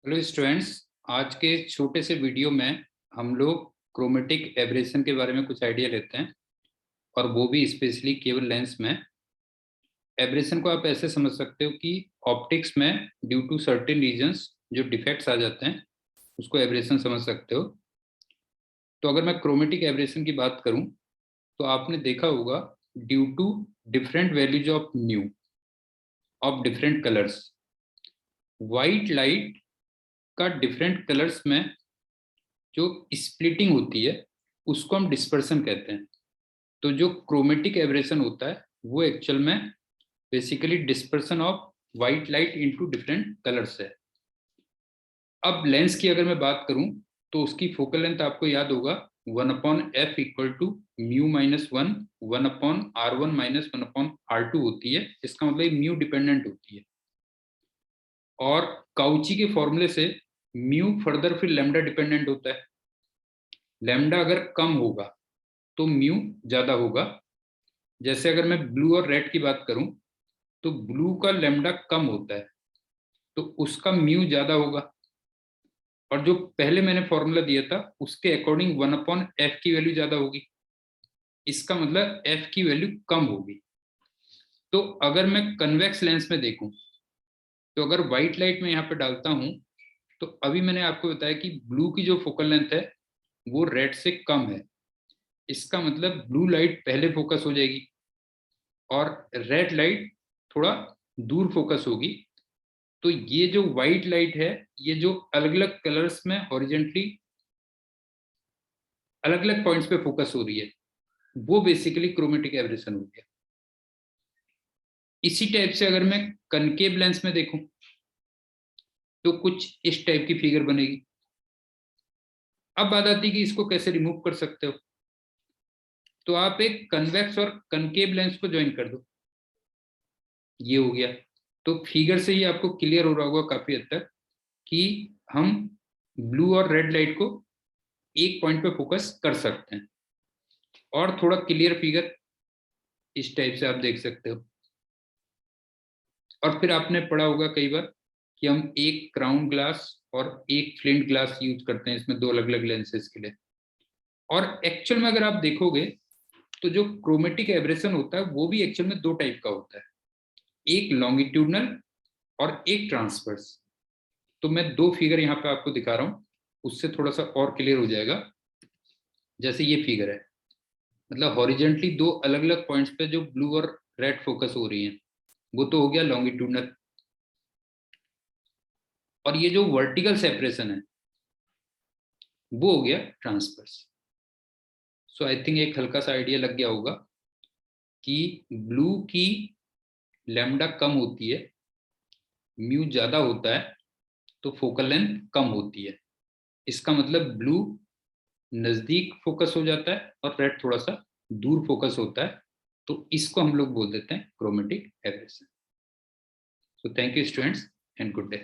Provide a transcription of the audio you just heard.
Hello students, आज के छोटे से वीडियो में हम लोग क्रोमेटिक एब्रेशन के बारे में कुछ आइडिया लेते हैं, और वो भी स्पेशली केवल लेंस में। एब्रेशन को आप ऐसे समझ सकते हो कि ऑप्टिक्स में ड्यू टू सर्टेन रीजंस जो डिफेक्ट्स आ जाते हैं उसको एब्रेशन समझ सकते हो। तो अगर मैं क्रोमेटिक एब्रेशन की बात करूं तो आपने देखा होगा due to different values of mu of different colours, white light का डिफरेंट कलर्स में जो स्प्लिटिंग होती है उसको हम डिस्पर्सन कहते हैं। तो जो क्रोमेटिक एब्रेशन होता है वो एक्चुअल में basically dispersion of white light into different colours है। अब लेंस की अगर मैं बात करूं तो उसकी फोकल लेंथ आपको याद होगा 1/f equal to mu minus 1 1/r1 minus 1/r2 होती है। इसका मतलब म्यू डिपेंडेंट होती है, और काउची के फॉर्मूले से म्यू फर्दर फिर लैम्डा डिपेंडेंट होता है। लैम्डा अगर कम होगा तो म्यू ज्यादा होगा। जैसे अगर मैं ब्लू और रेड की बात करूं तो ब्लू का लैम्डा कम होता है तो उसका म्यू ज्यादा होगा, और जो पहले मैंने फॉर्मूला दिया था उसके अकॉर्डिंग 1/f की वैल्यू ज्यादा होगी। इसका मतलब f की वैल्यू कम होगी। तो अगर मैं कन्वेक्स लेंस में देखूं तो अगर व्हाइट लाइट में यहाँ पे डालता हूं तो अभी मैंने आपको बताया कि ब्लू की जो फोकल लेंथ है वो रेड से कम है। इसका मतलब ब्लू लाइट पहले फोकस हो जाएगी और रेड लाइट थोड़ा दूर फोकस होगी। तो ये जो व्हाइट लाइट है ये जो अलग अलग कलर्स में हॉरिजेंटली अलग अलग पॉइंट्स पे फोकस हो रही है वो बेसिकली क्रोमेटिक एब्रेशन हो गया। इसी टाइप से अगर मैं कनकेव लेंस में देखूं तो कुछ इस टाइप की फिगर बनेगी। अब बात आती है कि इसको कैसे रिमूव कर सकते हो। तो आप एक कन्वेक्स और कनकेव लेंस को ज्वाइन कर दो, ये हो गया। तो फिगर से ही आपको क्लियर हो रहा होगा काफी हद तक कि हम ब्लू और रेड लाइट को एक पॉइंट पे फोकस कर सकते हैं। और थोड़ा क्लियर फिगर इस टाइप से आप देख सकते हो। और फिर आपने पढ़ा होगा कई बार कि हम एक क्राउन ग्लास और एक फ्लिंट ग्लास यूज करते हैं इसमें दो अलग अलग लेंसेज के लिए। और एक्चुअल में अगर आप देखोगे तो जो क्रोमेटिक एब्रेशन होता है वो भी एक्चुअल में दो टाइप का होता है, एक लॉन्गिट्यूडनल और एक ट्रांसवर्स। तो मैं दो फिगर यहाँ पे आपको दिखा रहा हूँ, उससे थोड़ा सा और क्लियर हो जाएगा। जैसे ये फिगर है, मतलब हॉरिजेंटली दो अलग अलग पॉइंट्स पे जो ब्लू और रेड फोकस हो रही हैं वो तो हो गया लॉन्गिट्यूडनल, और ये जो वर्टिकल सेपरेशन है वो हो गया ट्रांसवर्स। सो आई थिंक एक हल्का सा आइडिया लग गया होगा कि ब्लू की लैम्डा कम होती है, म्यू ज्यादा होता है, तो फोकल लेंथ कम होती है। इसका मतलब ब्लू नजदीक फोकस हो जाता है और रेड थोड़ा सा दूर फोकस होता है। तो इसको हम लोग बोल देते हैं chromatic aberration. So thank you students and good day.